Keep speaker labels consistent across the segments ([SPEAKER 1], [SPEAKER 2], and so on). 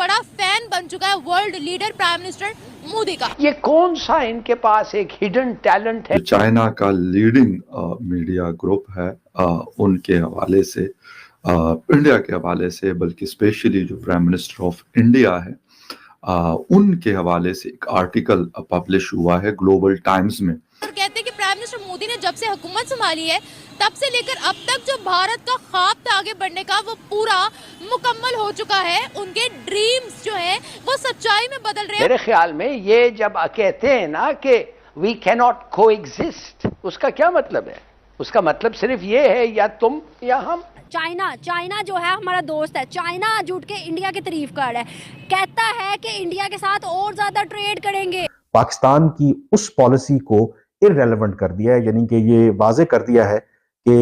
[SPEAKER 1] बड़ा फैन बन चुका है world leader prime minister Modi का।
[SPEAKER 2] ये कौन सा इनके पास एक हिडन टैलेंट है?
[SPEAKER 3] जो चाइना का लीडिंग मीडिया ग्रुप है, उनके हवाले से, इंडिया के हवाले से, बल्कि स्पेशली जो प्राइम मिनिस्टर ऑफ इंडिया है, उनके हवाले से एक आर्टिकल पब्लिश हुआ है ग्लोबल टाइम्स में।
[SPEAKER 1] और कहते हैं कि प्राइम मिनिस्टर मोदी ने जब से हुकूमत संभाली है तब से लेकर अब तक जो भारत का ख्वाब था आगे बढ़ने का वो पूरा मुकम्मल हो चुका है। उनके ड्रीम्स जो है वो सच्चाई में बदल रहे हैं।
[SPEAKER 2] मेरे ख्याल में ये जब कहते हैं ना कि वी कैन नॉट को एग्जिस्ट, उसका क्या मतलब है? उसका मतलब सिर्फ ये है या तुम या हम।
[SPEAKER 4] चाइना जो है हमारा दोस्त है। चाइना जुट के इंडिया की तारीफ कर रहा है, कहता है कि इंडिया के साथ और ज्यादा ट्रेड करेंगे।
[SPEAKER 5] पाकिस्तान की उस पॉलिसी को इररेलेवेंट कर दिया है, यानी कि ये वाजे कर दिया है कि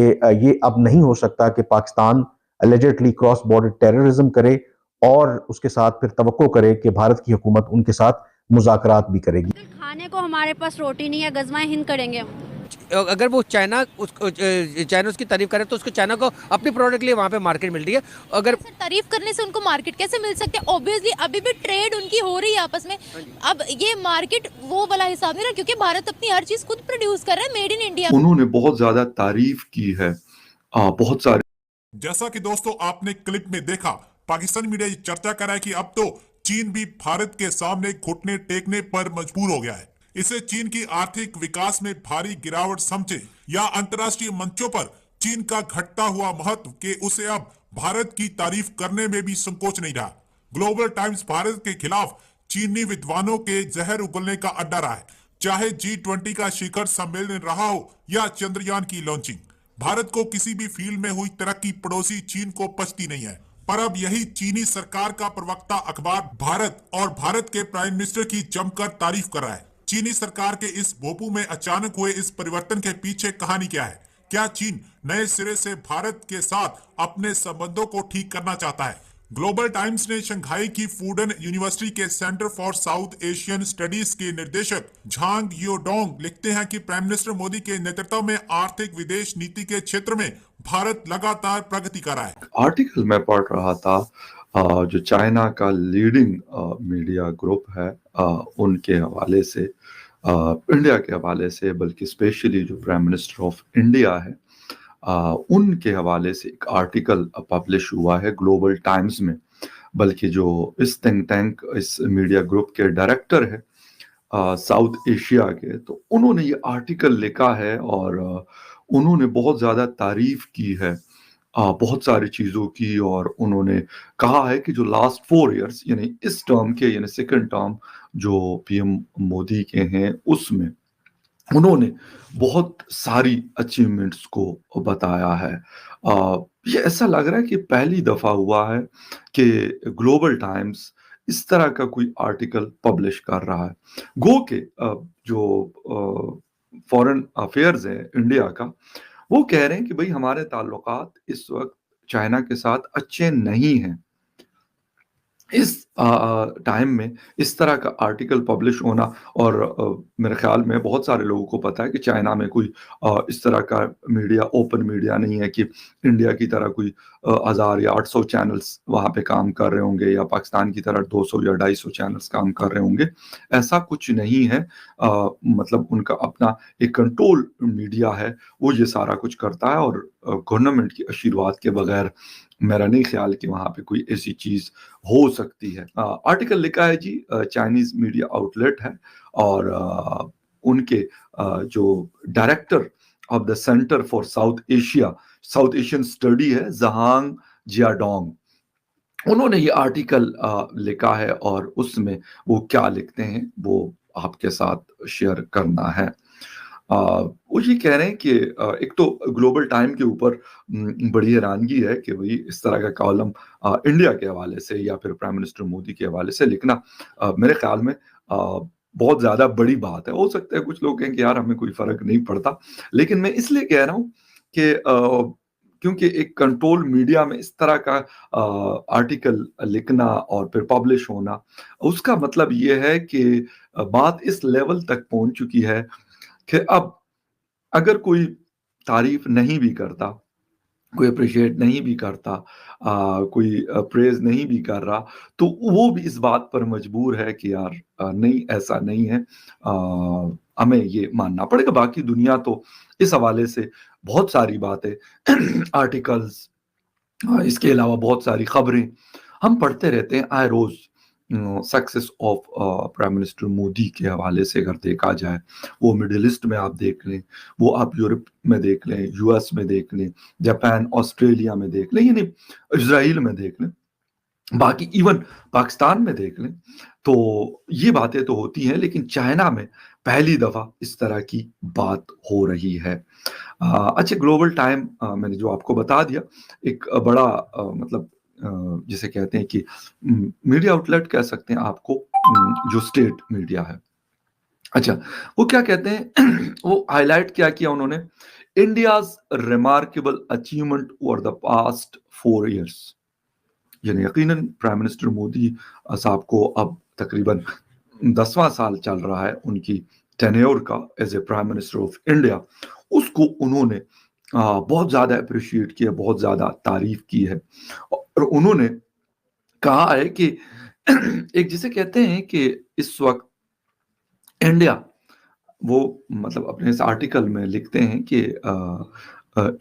[SPEAKER 5] ये अब नहीं हो सकता कि Pakistan allegedly cross border terrorism करे और उसके साथ फिर तवक्को करे कि भारत की हुकूमत उनके साथ मुज़ाकरात भी करेगी।
[SPEAKER 4] खाने को हमारे पास रोटी नहीं है, गज़वाए हिंद करेंगे हम।
[SPEAKER 6] अगर वो चाइना उसकी तारीफ करे तो उसको चाइना को अपनी प्रोडक्ट के लिए वहाँ पे मार्केट मिल रही है। अगर
[SPEAKER 1] तारीफ करने से उनको मार्केट कैसे मिल सकते हैं? ऑब्वियसली अभी भी ट्रेड उनकी हो रही है आपस में। अब ये मार्केट वो वाला हिसाब नहीं रहा क्योंकि भारत अपनी हर चीज खुद प्रोड्यूस कर रहा है, मेड इन इंडिया।
[SPEAKER 3] उन्होंने बहुत ज्यादा तारीफ की है बहुत सारे।
[SPEAKER 7] जैसा कि दोस्तों आपने क्लिप में देखा, पाकिस्तानी मीडिया ये चर्चा कर रहा है कि अब तो चीन भी भारत के सामने घुटने टेकने पर मजबूर हो गया है। इसे चीन की आर्थिक विकास में भारी गिरावट समझे या अंतर्राष्ट्रीय मंचों पर चीन का घटता हुआ महत्व के उसे अब भारत की तारीफ करने में भी संकोच नहीं रहा। ग्लोबल टाइम्स भारत के खिलाफ चीनी विद्वानों के जहर उगलने का अड्डा रहा है, चाहे G20 का शिखर सम्मेलन रहा हो या चंद्रयान की लॉन्चिंग। भारत को किसी भी फील्ड में हुई तरक्की पड़ोसी चीन को पचती नहीं है। पर अब यही चीनी सरकार का प्रवक्ता अखबार भारत और भारत के प्राइम मिनिस्टर की जमकर तारीफ कर रहा है। चीनी सरकार के इस भोपू में अचानक हुए इस परिवर्तन के पीछे कहानी क्या है? क्या चीन नए सिरे से भारत के साथ अपने संबंधों को ठीक करना चाहता है? ग्लोबल टाइम्स ने शंघाई की फूडन यूनिवर्सिटी के centre for south Asian studies के निदेशक झांग योडोंग लिखते हैं कि प्राइम मिनिस्टर मोदी के नेतृत्व में आर्थिक विदेश नीति के क्षेत्र में भारत लगातार प्रगति कर रहा है।
[SPEAKER 3] आर्टिकल में पढ़ रहा था, जो चाइना का लीडिंग मीडिया ग्रुप है, उनके हवाले से, इंडिया के हवाले से, बल्कि स्पेशली जो प्राइम मिनिस्टर ऑफ इंडिया है, उनके हवाले से एक आर्टिकल पब्लिश हुआ है ग्लोबल टाइम्स में। बल्कि जो इस थिंक टैंक, इस मीडिया ग्रुप के डायरेक्टर है साउथ एशिया के, तो उन्होंने ये आर्टिकल लिखा है और उन्होंने बहुत ज़्यादा तारीफ की है बहुत सारी चीज़ों की। और उन्होंने कहा है कि जो लास्ट 4 इयर्स, यानी इस टर्म के, यानी सेकंड टर्म जो पीएम मोदी के हैं, उसमें उन्होंने बहुत सारी अचीवमेंट्स को बताया है। ये ऐसा लग रहा है कि पहली दफ़ा हुआ है कि ग्लोबल टाइम्स इस तरह का कोई आर्टिकल पब्लिश कर रहा है। गो के जो फॉरेन अफेयर्स है इंडिया का, वो कह रहे हैं कि भाई हमारे ताल्लुकात इस वक्त चाइना के साथ अच्छे नहीं हैं। इस टाइम में इस तरह का आर्टिकल पब्लिश होना, और मेरे ख्याल में बहुत सारे लोगों को पता है कि चाइना में कोई इस तरह का मीडिया, ओपन मीडिया नहीं है कि इंडिया की तरह कोई 1000 या 800 चैनल्स वहाँ पे काम कर रहे होंगे, या पाकिस्तान की तरह 200 या 250 चैनल्स काम कर रहे होंगे। ऐसा कुछ नहीं है। मतलब उनका अपना एक कंट्रोल मीडिया है, वो ये सारा कुछ करता है, और गवर्नमेंट की आशीर्वाद के बगैर मेरा नहीं ख्याल कि वहाँ पे कोई ऐसी चीज हो सकती है। आर्टिकल लिखा है जी, चाइनीज मीडिया आउटलेट है, और उनके जो director of the centre for south Asian study है, जहांग जियाडोंग, उन्होंने ये आर्टिकल लिखा है, और उसमें वो क्या लिखते हैं वो आपके साथ शेयर करना है। वो ये कह रहे हैं कि एक तो ग्लोबल टाइम के ऊपर बड़ी हैरानगी है कि भाई इस तरह का कॉलम इंडिया के हवाले से या फिर प्राइम मिनिस्टर मोदी के हवाले से लिखना मेरे ख्याल में बहुत ज्यादा बड़ी बात है। हो सकता है कुछ लोग कहें कि यार हमें कोई फर्क नहीं पड़ता, लेकिन मैं इसलिए कह रहा हूँ कि क्योंकि एक कंट्रोल मीडिया में इस तरह का आर्टिकल लिखना और फिर पब्लिश होना, उसका मतलब ये है कि बात इस लेवल तक पहुंच चुकी है कि अब अगर कोई तारीफ नहीं भी करता कोई अप्रिशिएट नहीं भी करता, कोई प्रेज नहीं भी कर रहा, तो वो भी इस बात पर मजबूर है कि यार नहीं, ऐसा नहीं है, हमें ये मानना पड़ेगा। बाकी दुनिया तो इस हवाले से बहुत सारी बातें आर्टिकल्स, इसके अलावा बहुत सारी खबरें हम पढ़ते रहते हैं आए रोज। Success of prime minister Modi के हवाले से अगर देखा जाए, वो मिडिल ईस्ट में आप देख लें, वो आप यूरोप में देख लें, यूएस में देख लें, जापान ऑस्ट्रेलिया में देख लें, यानी इजराइल में देख लें, बाकी इवन पाकिस्तान में देख लें, तो ये बातें तो होती हैं। लेकिन चाइना में पहली दफा इस तरह की बात हो रही है। अच्छा, ग्लोबल टाइम मैंने जो आपको बता दिया, एक बड़ा मतलब जिसे कहते हैं कि मीडिया आउटलेट कह सकते हैं आपको, जो स्टेट मीडिया है। अच्छा, वो क्या कहते हैं वो हाईलाइट क्या किया उन्होंने, India's remarkable achievement over the past 4 years। यानी यकीनन प्राइम मिनिस्टर मोदी साहब को अब तकरीबन 10वां साल चल रहा है उनकी टेन्योर का as a prime minister of India. उसको उन्होंने बहुत ज्यादा अप्रिशिएट किया, बहुत ज्यादा तारीफ की है, और उन्होंने कहा है कि एक जिसे कहते हैं कि इस वक्त इंडिया, वो मतलब अपने इस आर्टिकल में लिखते हैं कि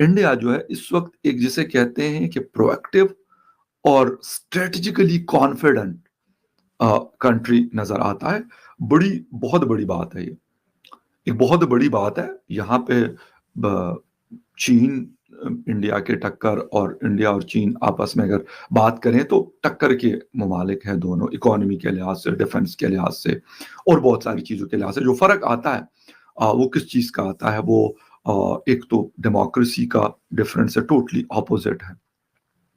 [SPEAKER 3] इंडिया जो है इस वक्त एक जिसे कहते हैं कि प्रोएक्टिव और स्ट्रेटेजिकली कॉन्फिडेंट कंट्री नजर आता है। बहुत बड़ी बात है, ये एक बहुत बड़ी बात है। यहाँ पे चीन इंडिया के टक्कर, और इंडिया और चीन आपस में अगर बात करें तो टक्कर के ममालिक हैं दोनों, इकोनॉमी के लिहाज से, डिफेंस के लिहाज से, और बहुत सारी चीज़ों के लिहाज से। जो फर्क आता है वो किस चीज़ का आता है, वो एक तो डेमोक्रेसी का डिफरेंस है, टोटली ऑपोजिट है।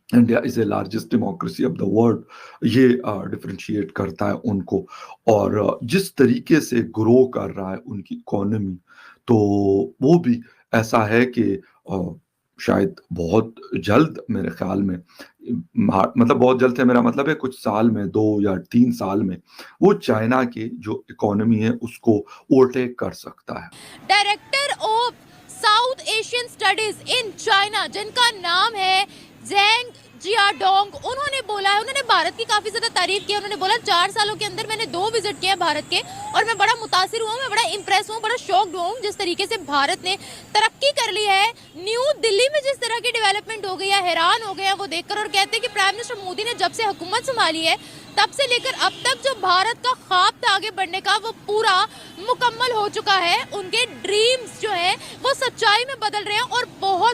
[SPEAKER 3] India is a largest democracy of the world, ये डिफरेंशिएट करता है उनको। और जिस तरीके से ग्रो कर रहा है उनकी इकोनॉमी, तो वो भी ऐसा है कि शायद बहुत जल्द, मेरे ख्याल में, मतलब बहुत जल्द है मेरा मतलब है कुछ साल में, 2 या 3 साल में, वो चाइना की जो इकोनॉमी है उसको ओवरटेक कर सकता है।
[SPEAKER 1] Director of south Asian studies in China, जिनका नाम है जेंग जियाडोंग, उन्होंने बोला है, उन्होंने भारत की काफी ज्यादा तारीफ की है। उन्होंने बोला 4 सालों के अंदर मैंने 2 विजिट किए भारत के, और मैं बड़ा मुतासिर हुआ, मैं बड़ा इंप्रेस हुआ, बड़ा शॉक्ड हुआ जिस तरीके से भारत ने तरक्की कर ली है। न्यू दिल्ली में जिस तरह की डेवलपमेंट हो गई है, हैरान हो गए हैं वो देखकर, और कहते हैं कि प्राइम मिनिस्टर मोदी ने जब से हुकूमत संभाली है तब से लेकर अब तक जो भारत का ख्वाब था आगे बढ़ने का, वो पूरा मुकम्मल हो चुका है। उनके ड्रीम्स जो है वो सच्चाई में बदल रहे हैं, और बहुत